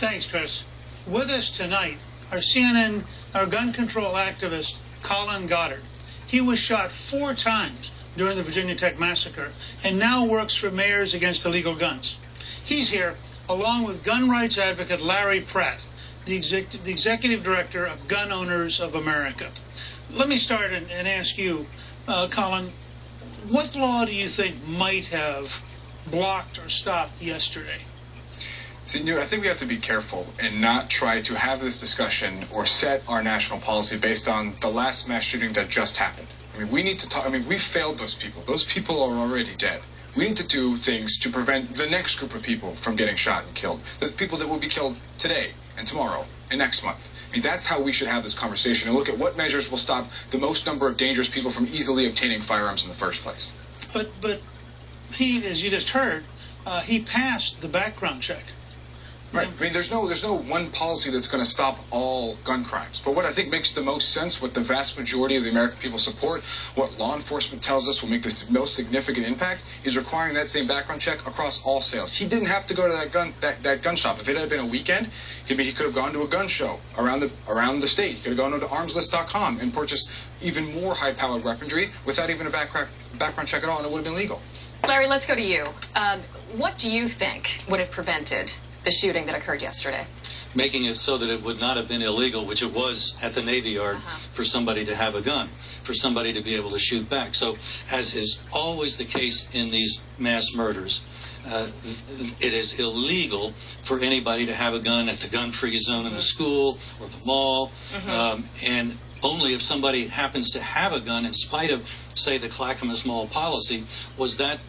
Thanks, Chris. With us tonight, our gun control activist, Colin Goddard. He was shot 4 times during the Virginia Tech massacre and now works for Mayors Against Illegal Guns. He's here along with gun rights advocate Larry Pratt, the executive director of Gun Owners of America. Let me start and ask you, Colin, what law do you think might have blocked or stopped yesterday? See, Newt, I think we have to be careful and not try to have this discussion or set our national policy based on the last mass shooting that just happened. I mean, we need to talk. I mean, we failed those people. Those people are already dead. We need to do things to prevent the next group of people from getting shot and killed. The people that will be killed today and tomorrow and next month. I mean, that's how we should have this conversation and look at what measures will stop the most number of dangerous people from easily obtaining firearms in the first place. But he, as you just heard, he passed the background check. Right. I mean, there's no one policy that's going to stop all gun crimes. But what I think makes the most sense, what the vast majority of the American people support, what law enforcement tells us will make the most significant impact, is requiring that same background check across all sales. He didn't have to go to that gun shop. If it had been a weekend, he could have gone to a gun show around the state. He could have gone to armslist.com and purchased even more high-powered weaponry without even a background check at all, and it would have been legal. Larry, let's go to you. What do you think would have prevented the shooting that occurred yesterday? Making it so that it would not have been illegal, which it was at the Navy Yard, for somebody to have a gun, for somebody to be able to shoot back. So, as is always the case in these mass murders, it is illegal for anybody to have a gun at the gun-free zone in the school or the mall, and only if somebody happens to have a gun in spite of, say, the Clackamas Mall policy, was that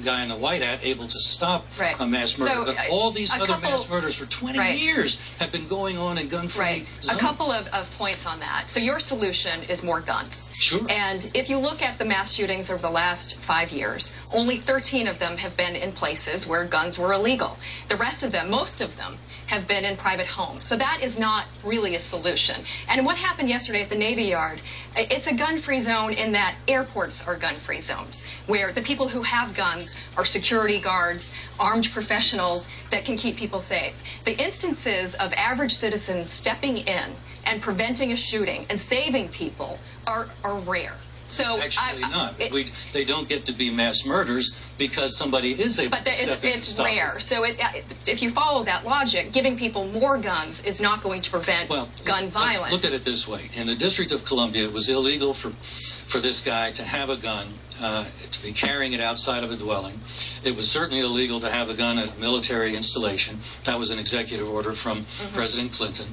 guy in the white hat able to stop a mass murder. So, but all these other mass murders for 20 years have been going on in gun-free zones. A couple of points on that. So your solution is more guns. Sure. And if you look at the mass shootings over the last 5 years, only 13 of them have been in places where guns were illegal. The rest of them, most of them, have been in private homes. So that is not really a solution. And what happened yesterday at the Navy Yard, it's a gun-free zone in that airports are gun-free zones, where the people who have guns are security guards, armed professionals that can keep people safe. The instances of average citizens stepping in and preventing a shooting and saving people are rare. So actually not. They don't get to be mass murders because somebody is able to step in and stop it's rare. So if you follow that logic, giving people more guns is not going to prevent gun violence. Let's look at it this way. In the District of Columbia, it was illegal for this guy to have a gun, to be carrying it outside of a dwelling. It was certainly illegal to have a gun at a military installation. That was an executive order from President Clinton.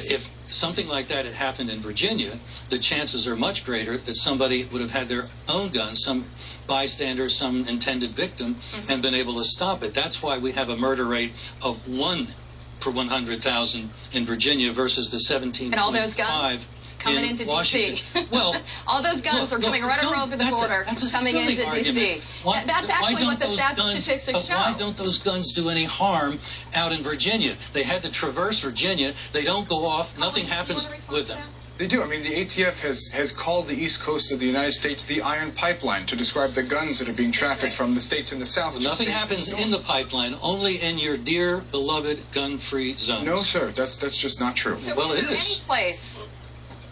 If something like that had happened in Virginia, the chances are much greater that somebody would have had their own gun, some bystander, some intended victim, and been able to stop it. That's why we have a murder rate of 1 per 100,000 in Virginia versus the 17.5 and all those guns coming into D.C. Well, all those guns are coming right over the border, coming into D.C. That's actually what the statistics show. Why don't those guns do any harm out in Virginia? They had to traverse Virginia. They don't go off. Nothing happens with them. They do. I mean, the ATF has called the east coast of the United States the Iron Pipeline to describe the guns that are being trafficked from the states in the south. Nothing happens in the pipeline, only in your dear, beloved, gun-free zones. No, sir. That's just not true. So well, it is. Any place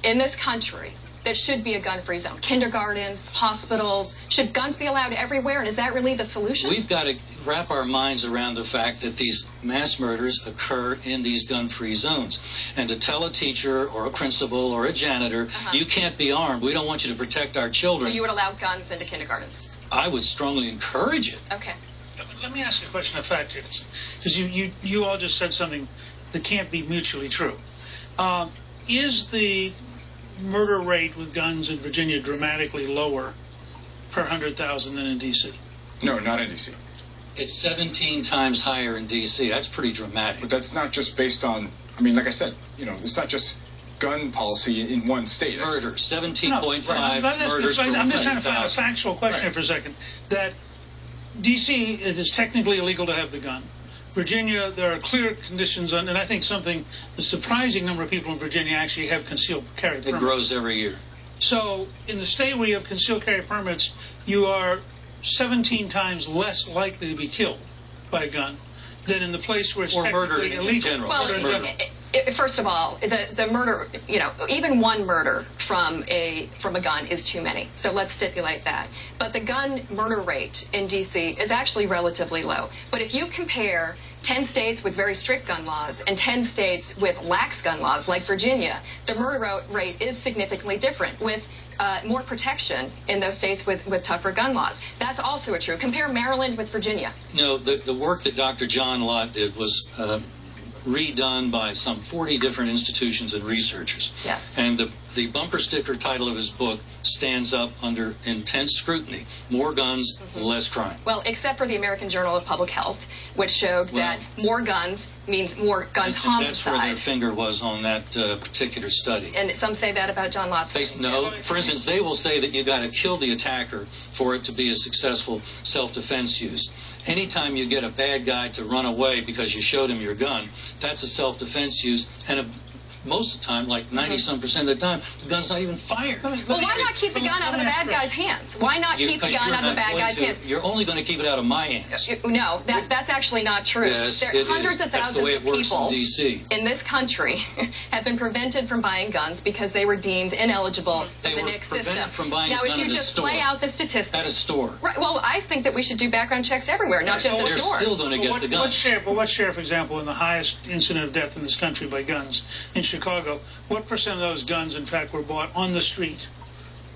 in this country that should be a gun-free zone? Kindergartens, hospitals, should guns be allowed everywhere? And is that really the solution? We've got to wrap our minds around the fact that these mass murders occur in these gun-free zones. And to tell a teacher or a principal or a janitor, you can't be armed. We don't want you to protect our children. So you would allow guns into kindergartens? I would strongly encourage it. Okay. Let me ask you a question of fact here, because you all just said something that can't be mutually true. Is the murder rate with guns in Virginia dramatically lower per 100,000 than in D.C.? No, not in D.C. It's 17 times higher in D.C. That's pretty dramatic. But that's not just based on, I mean, like I said, it's not just gun policy in one state. Murder, 17.5 murders per 100,000. I'm just trying to find a factual question here for a second. That D.C., it is technically illegal to have the gun. Virginia, there are clear conditions on, and I think a surprising number of people in Virginia actually have concealed carry permits. It grows every year. So in the state where you have concealed carry permits, you are 17 times less likely to be killed by a gun. than in the place where it's Or murder technically in illegal. general. Well, Just murder. first of all, the murder, even one murder from a gun is too many. So let's stipulate that. But the gun murder rate in D.C. is actually relatively low. But if you compare 10 states with very strict gun laws and 10 states with lax gun laws, like Virginia, the murder rate is significantly different, with more protection in those states with tougher gun laws. That's also true. Compare Maryland with Virginia. The work that Dr. John Lott did was redone by some 40 different institutions and researchers. Yes. And the bumper sticker title of his book stands up under intense scrutiny. More guns, less crime. Well, except for the American Journal of Public Health, which showed that more guns means more guns homicide. That's where their finger was on that particular study. And some say that about John Lott's. No, for instance, they will say that you got to kill the attacker for it to be a successful self-defense use. Anytime you get a bad guy to run away because you showed him your gun, that's a self-defense use, and most of the time, like 90-some% of the time, the gun's not even fired. Well, why not keep the gun out of the bad guy's hands? Why not keep the gun out of the bad guy's hands? You're only going to keep it out of my hands. No, that's actually not true. Yes, there it hundreds is. of That's thousands the way of it works people in D.C. in this country have been prevented from buying guns because they were deemed ineligible They for the were NICS prevented system. from buying a Now, if gun you at a just store. play out the statistics. At a store. Right. Well, I think that we should do background checks everywhere, not just at They're stores. still going to get the guns. Let's share, for example, in the highest incident of death in this country by guns in Chicago, what percent of those guns, in fact, were bought on the street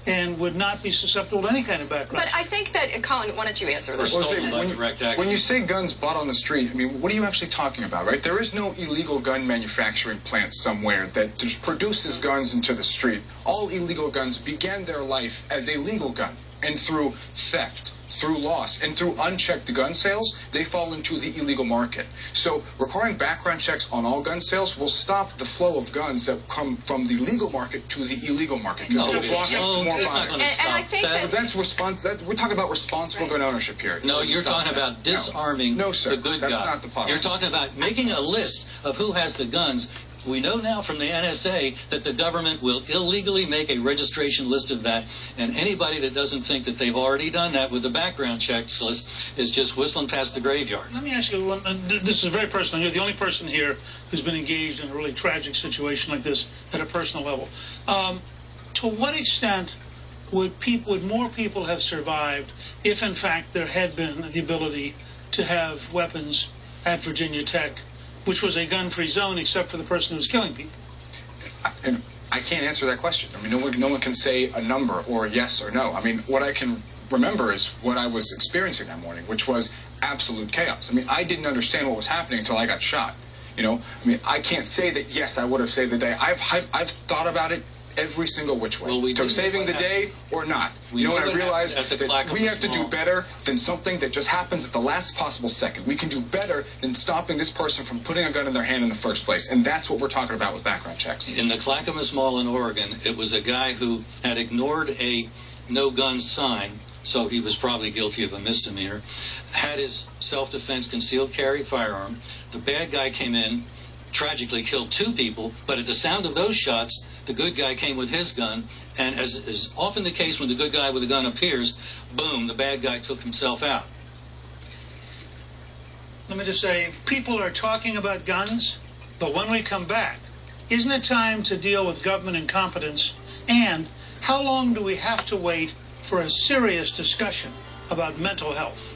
and would not be susceptible to any kind of background? But I think that, Colin, why don't you answer this? Or stolen by direct action. When you say guns bought on the street, I mean, what are you actually talking about, right? There is no illegal gun manufacturing plant somewhere that just produces guns into the street. All illegal guns began their life as a legal gun, and through theft, through loss, and through unchecked gun sales, they fall into the illegal market. So requiring background checks on all gun sales will stop the flow of guns that come from the legal market to the illegal market. No, It'll block it up won't. more It's not buyers. going to And I stop think that. that- We're talking about responsible gun ownership here. No, It'll you're stop talking that. about disarming No, sir. the good guy. That's not the policy. You're talking about making a list of who has the guns. We know now from the NSA that the government will illegally make a registration list of that, and anybody that doesn't think that they've already done that with the background checks list is just whistling past the graveyard. Let me ask you one. This is very personal. You're the only person here who's been engaged in a really tragic situation like this at a personal level. To what extent would more people have survived if, in fact, there had been the ability to have weapons at Virginia Tech, which was a gun-free zone except for the person who was killing people? And I can't answer that question. I mean, no one can say a number or a yes or no. I mean, what I can remember is what I was experiencing that morning, which was absolute chaos. I mean, I didn't understand what was happening until I got shot. I mean, I can't say that, yes, I would have saved the day. I've thought about it every single which way. Well, we to did saving what the day or not. We know And I what realized happened at the that we have to do Clackamas better than something that just happens at the last possible second. We can do better than stopping this person from putting a gun in their hand in the first place. And that's what we're talking about with background checks. In the Clackamas Mall in Oregon, it was a guy who had ignored a no-gun sign, so he was probably guilty of a misdemeanor, had his self-defense concealed carry firearm. The bad guy came in, tragically killed 2 people, but at the sound of those shots, the good guy came with his gun, and as is often the case when the good guy with a gun appears, boom, the bad guy took himself out. Let me just say, people are talking about guns, but when we come back, isn't it time to deal with government incompetence? And how long do we have to wait for a serious discussion about mental health?